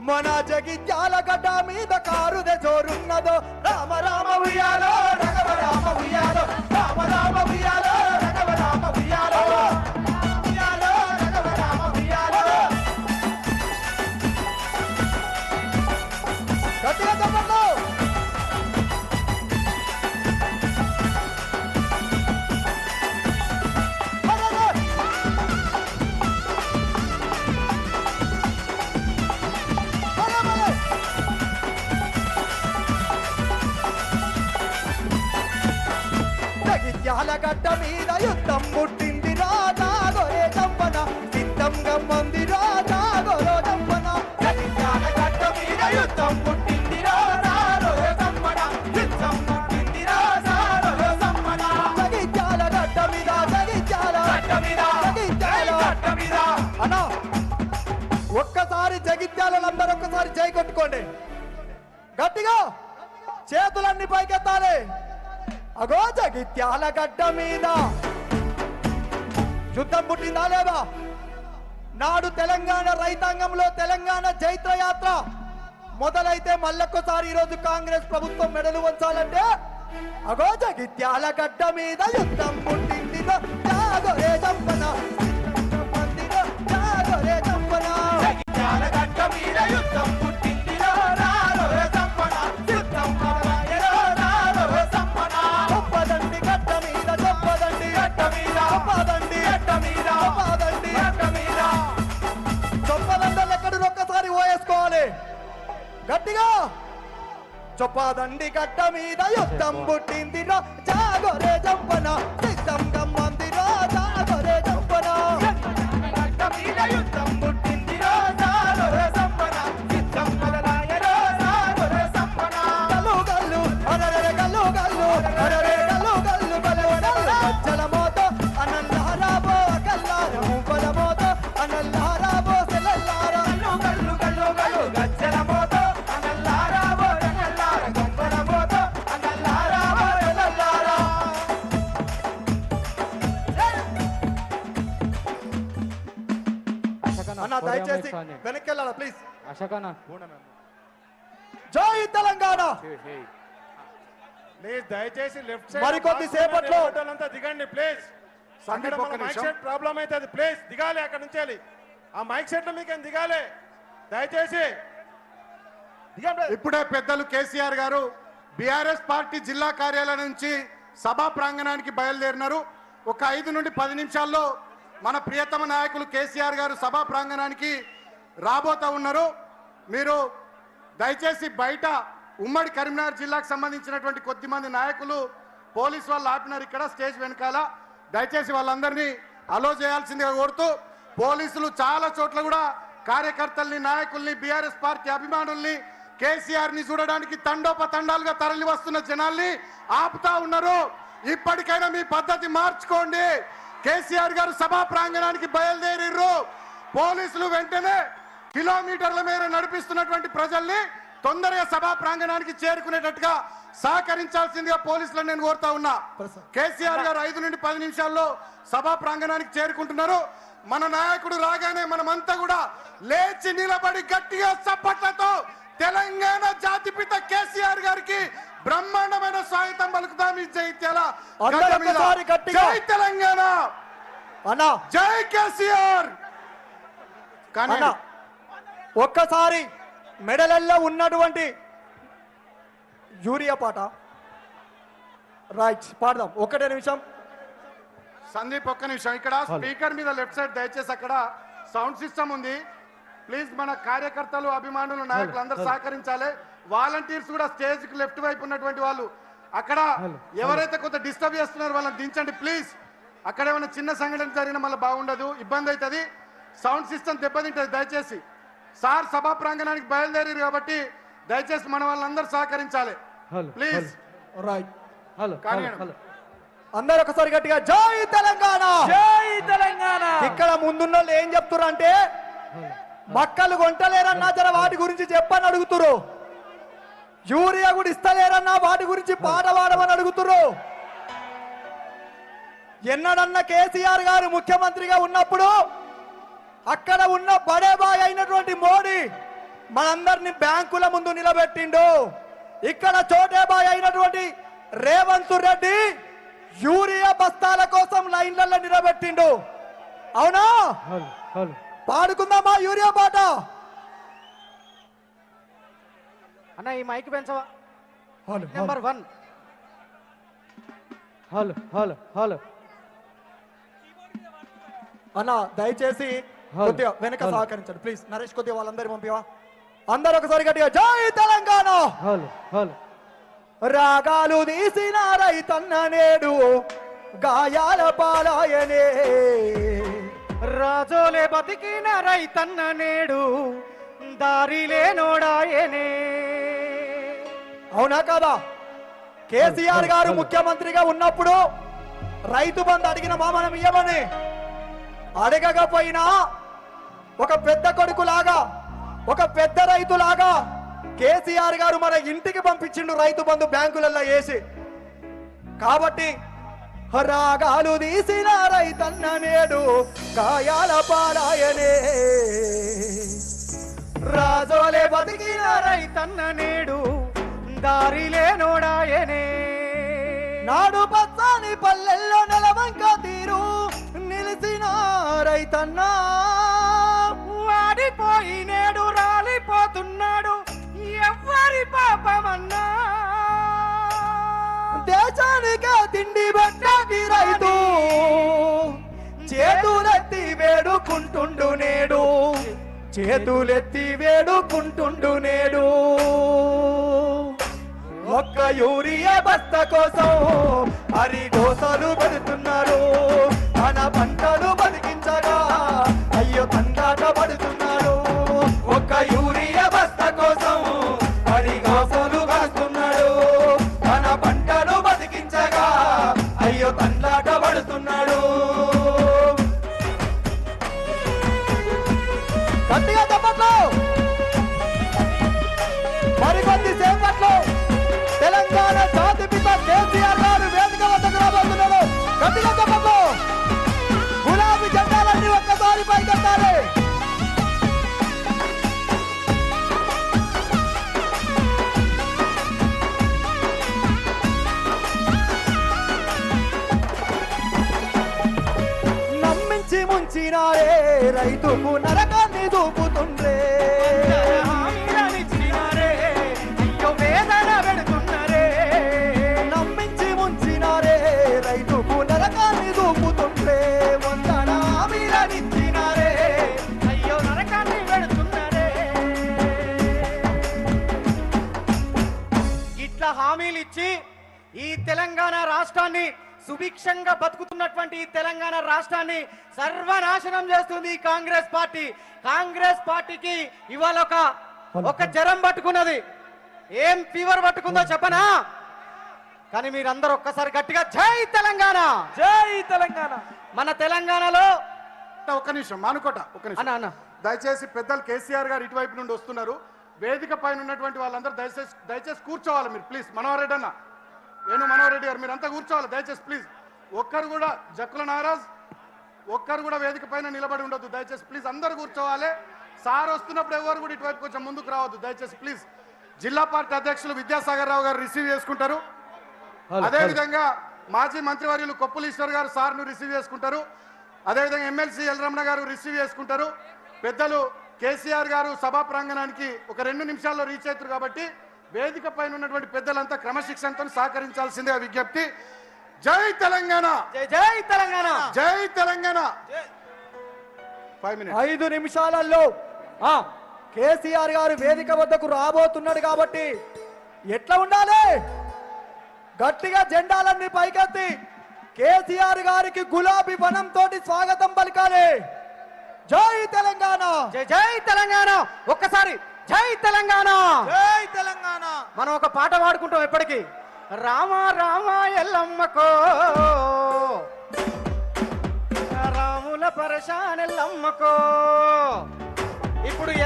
మన జగిత్యాల గడ్డ మీద కారుదే జోరున్నదో రామ రామ ఉయ్యాలో రఘవ రామ ఉయ్యాలో రామ రామ ఉయ్యాలో రఘవ రామ ఉయ్యాలో ఉయ్యాలో రఘవ రామ ఉయ్యాలో గట్టిగా చెప్పండి. జగిత్యాలగడ్డ మీద యుద్ధం పుట్టింది రాజాగోరే చంపన సిద్ధంగా మంది రాజాగోరో చంపన జగిత్యాలగడ్డ మీద యుద్ధం పుట్టింది రాజాగోరే చంపన సిద్ధం పుట్టింది రాజాగోరో చంపన జగిత్యాలగడ్డ మీద జగిత్యాలగడ్డ మీద జగిత్యాలగడ్డ మీద అన్నా ఒక్కసారి జగిత్యాలందరూ ఒక్కసారి జై కొట్టుకోండి గట్టిగా చేతులన్నీ పైకెత్తాలి. అగో జగిత్యాల గడ్డ మీద యుద్ధం పుట్టిందా లేదా? నాడు తెలంగాణ రైతాంగంలో తెలంగాణ జైత్రయాత్ర మొదలైతే మళ్ళొక్కసారి ఈరోజు కాంగ్రెస్ ప్రభుత్వం మెడలు వంచాలంటే అగో జగిత్యాల గడ్డ మీద యుద్ధం పుట్టింది జాగరే చంపన జాగరే చంపన జగిత్యాల గడ్డ మీద యుద్ధం పుట్టింది గట్టిగా చొప్పదండి గడ్డ మీద యుద్ధం పుట్టింది జాగరే చంపన సిద్ధం గమ్మంది జాగరే చంపన గడ్డ మీద యుద్ధం పుట్టింది జాగరే చంపన సిద్ధం మొదలాయరో జాగరే చంపన గల్లు గల్లు అరరే గల్లు గల్లు అరరే గల్లు గల్లు గల్లు గజ్జల మోతో అనల్లారాబో గల్లార ముపల మోతో అనల్లారాబో సెలల్లార గల్లు గల్లు గల్లు గజ్జల మోతో దయచేసి వెనక్కి వెళ్ళాలా ప్లీజ్. జై తెలంగాణ. ప్లీజ్ దయచేసి లెఫ్ట్ సైడ్ మరికొద్ది సేపట్లో దిగండి ప్లీజ్. మైక్ సెట్ ప్రాబ్లం అవుతుంది ప్లీజ్ దిగాలి అక్కడ నుంచి ఆ మైక్ సెట్ లో మీకు దిగాలి దయచేసి. ఇప్పుడే పెద్దలు కేసీఆర్ గారు బీఆర్ఎస్ పార్టీ జిల్లా కార్యాలయం నుంచి సభా ప్రాంగణానికి బయలుదేరినారు. ఒక 5 నుండి 10 నిమిషాల్లో మన ప్రియతమ నాయకులు కేసీఆర్ గారు సభా ప్రాంగణానికి రాబోతా ఉన్నారు. మీరు దయచేసి బయట ఉమ్మడి కరీంనగర్ జిల్లాకు సంబంధించినటువంటి కొద్దిమంది నాయకులు పోలీసు వాళ్ళు ఆపినారు ఇక్కడ స్టేజ్ వెనకాల. దయచేసి వాళ్ళందరినీ అలో చేయాల్సిందిగా కోరుతూ, పోలీసులు చాలా చోట్ల కూడా కార్యకర్తల్ని నాయకుల్ని బీఆర్ఎస్ పార్టీ అభిమానుల్ని కేసీఆర్ ని చూడడానికి తండోపతండాలుగా తరలి వస్తున్న జనాల్ని ఆపుతా ఉన్నారు. ఇప్పటికైనా మీ పద్ధతి మార్చుకోండి. కేసీఆర్ గారు సభా ప్రాంగణానికి బయలుదేరిర్రు. పోలీసులు వెంటనే కిలోమీటర్ల మేర నడిపిస్తున్నటువంటి ప్రజల్ని తొందరగా సభా ప్రాంగణానికి చేరుకునేటట్టుగా సహకరించాల్సిందిగా పోలీసులను నేను కోరుతా ఉన్నా. కేసీఆర్ గారు 5 నుండి 10 నిమిషాల్లో సభా ప్రాంగణానికి చేరుకుంటున్నారు. మన నాయకుడు రాగానే మనమంతా కూడా లేచి నిలబడి గట్టిగా చప్పట్లతో తెలంగాణ జాతిపిత కేసీఆర్ గారికి బ్రహ్మాండమైన స్వాగతం పలుకుతాం. ఈ జైత్యాల జై తెలంగాణ అన్నా, జై కేసీఆర్. కానీ ఒక్కసారి మెడలల్లో ఉన్నటువంటి యూరియా పాట రైట్ పాడదాం. 1 నిమిషం సందీప్, 1 నిమిషం. ఇక్కడ స్పీకర్ మీద లెఫ్ట్ సైడ్ దయచేసి అక్కడ సౌండ్ సిస్టమ్ ఉంది. ప్లీజ్ మన కార్యకర్తలు అభిమానులు నాయకులు అందరూ సహకరించాలి. వాలంటీర్స్ కూడా స్టేజ్ కి లెఫ్ట్ వైపు ఉన్నటువంటి వాళ్ళు అక్కడ ఎవరైతే కొంత డిస్టర్బ్ చేస్తున్నారో వాళ్ళని దించండి ప్లీజ్. అక్కడ ఏమైనా చిన్న సంఘటన జరిగినా మళ్ళీ బాగుండదు, ఇబ్బంది అవుతుంది, సౌండ్ సిస్టమ్ దెబ్బతింటది. దయచేసి సార్ సభా ప్రాంగణానికి బయలుదేరారు కాబట్టి దయచేసి మన వాళ్ళందరూ సహకరించాలి ప్లీజ్. రైట్, కానీ అందరూ ఒకసారి గట్టిగా జై తెలంగాణ, జై తెలంగాణ. ఇక్కడ ముందున్న వాళ్ళు ఏం చెప్తున్నారు అంటే మక్కలు కొంటలేరన్నా జర వాటి గురించి చెప్పని అడుగుతురు. యూరియా కూడా ఇస్తలేరన్నా వాటి గురించి పాట పాడమని అడుగుతురు. ఎన్నడన్నా కేసీఆర్ గారు ముఖ్యమంత్రిగా ఉన్నప్పుడు అక్కడ ఉన్న బడేబాయ్ అయినటువంటి మోడీ మనందరినీ బ్యాంకుల ముందు నిలబెట్టిండు. ఇక్కడ చోటేబాయ్ అయినటువంటి రేవంత్ రెడ్డి యూరియా బస్తాల కోసం లైన్లలో నిలబెట్టిండు. అవునా? పాడుకుందామా యూరియా పాట? అన్న ఈ మైక్ పెంచవా? నెంబర్ 1. హలో హలో హలో అన్న దయచేసి కొద్దిగా వెనక సహకరించండి ప్లీజ్. నరేష్ కొద్దిగా వాళ్ళందరూ పంపివా. అందరూ ఒకసారి గట్టిగా జై తెలంగాణ. హలో హలో రాగాలు తీసిన రైతన్న నేడు గాయాల పాలాయనే, రాజోలే బతికిన రైతన్న నేడు దారిలే నోడాయనే. అవునా కదా? కేసీఆర్ గారు ముఖ్యమంత్రిగా ఉన్నప్పుడు రైతు బంధు అడిగిన మనం ఇయ్యమని, అడగకపోయినా ఒక పెద్ద కొడుకులాగా ఒక పెద్ద రైతులాగా కేసీఆర్ గారు మన ఇంటికి పంపించిండు రైతు బంధు బ్యాంకులలో వేసి. కాబట్టి రాగాలు తీసిన రైతన్న నేడు గాయాల పాలాయనే, రాజోలే బతికిన రైతన్న నేడు దారిలే నోడాయనే. నాడు పచ్చని పల్లెల్లో నెలవంక తీరు నిలిసిన రైతన్న వాడిపోయి నేడు రాలిపోతున్నాడు ఎవ్వరి పాపమన్నా. దేశానికే తిండి పెట్టకి రైతు చేతులెత్తి వేడుకుంటుండు నేడు, చేతులెత్తి వేడుకుంటుండు నేడు. ఒక్క యూరియా బస్త కోసం అరిగోసలు పెడుతున్నారు, మన పంటలు బతికించగా అయ్యో తండాట పడుతున్నాడు. ఒక్క యూరియా బస్త కోసం అరిగోసలు కాస్తున్నాడు, మన పంటలు బతికించగా అయ్యో తండాట పడుతున్నాడు. గట్టిగా చెప్పట్లు. మరికొద్ది సేపట్లో తెలంగాణ జాతిపిత కేసీఆర్ గారు వేదిక వద్దకు రాబోతున్నారు. గట్టిగా చెప్పట్లు. గులాబీ జెండాలన్నీ ఒక్కసారి పైకెత్తాలి. నమ్మించి ముంచినారే రైతుకు నరకాన్ని దూపుతుండ్రే, అయ్యో వేదన పెడుతున్నారే. నమ్మించి ముంచినారే రైతుకు నరకాన్ని దూపుతుండ్రే, వందన హామీలనిచ్చినారే అయ్యో నరకాన్ని పెడుతున్నారే. ఇట్లా హామీలు ఇచ్చి ఈ తెలంగాణ రాష్ట్రాన్ని సుభిక్షంగా బతుకుతున్నటువంటి ఈ తెలంగాణ రాష్ట్రాన్ని సర్వనాశనం చేస్తుంది ఈ కాంగ్రెస్ పార్టీ. కాంగ్రెస్ పార్టీకి ఇవాళ ఒక జ్వరం పట్టుకున్నది. ఏం ఫీవర్ పట్టుకుందో చెప్పనా? కానీ మీరందరూ ఒక్కసారి గట్టిగా జై తెలంగాణ, జై తెలంగాణ. మన తెలంగాణలో ఒక్క నిమిషం మానుకోట, ఒక్క నిమిషం అన్న అన్న దయచేసి పెద్దలు కేసీఆర్ గారు ఇటువైపు నుండి వస్తున్నారు. వేదిక పైన ఉన్నటువంటి వాళ్ళందరూ దయచేసి కూర్చోవాలి మీరు ప్లీజ్. మనోహర్ రెడ్డి అన్న, వేణు మనోహర్ రెడ్డి గారు మీరంతా కూర్చోవాలి దయచేసి ప్లీజ్. ఒక్కరు కూడా జక్కుల నారాజ్ ఒక్కరు కూడా వేదిక పైన నిలబడి ఉండొద్దు దయచేసి ప్లీజ్. అందరు కూర్చోవాలి. సార్ వస్తున్నప్పుడు ఎవరు కూడా ఇటువైపు కొంచెం ముందుకు రావద్దు దయచేసి ప్లీజ్. జిల్లా పార్టీ అధ్యక్షులు విద్యాసాగర్ రావు గారు రిసీవ్ చేసుకుంటారు. అదేవిధంగా మాజీ మంత్రివర్యులు కొప్పుల ఈశ్వర్ గారు సార్ను రిసీవ్ చేసుకుంటారు. అదేవిధంగా ఎమ్మెల్సీ ఎల్రమణ గారు రిసీవ్ చేసుకుంటారు. పెద్దలు కేసీఆర్ గారు సభా ప్రాంగణానికి ఒక 2 నిమిషాల్లో రీచ్ అవుతారు కాబట్టి వేదిక పైన ఉన్నటువంటి పెద్దలంతా క్రమశిక్షణతో సహకరించాల్సిందే విజ్ఞప్తి. జై తెలంగాణ, జై తెలంగాణ, జై తెలంగాణ. 5 minutes. 5 నిమిషాలలో కేసీఆర్ గారు వేదిక వద్దకు రాబోతున్నాడు కాబట్టి ఎట్లా ఉండాలి? గట్టిగా జెండాలన్నీ పైకెత్తి కేసీఆర్ గారికి గులాబీ వనం తోటి స్వాగతం పలకాలి. జై తెలంగాణ, జై తెలంగాణ. ఒక్కసారి జై తెలంగాణ, జై తెలంగాణ. మనం ఒక పాట పాడుకుంటాం ఎప్పటికీ. రామ రామ ఎల్లమ్మకో రాముల పరశాన్ ఎల్లమ్మకో. ఇప్పుడు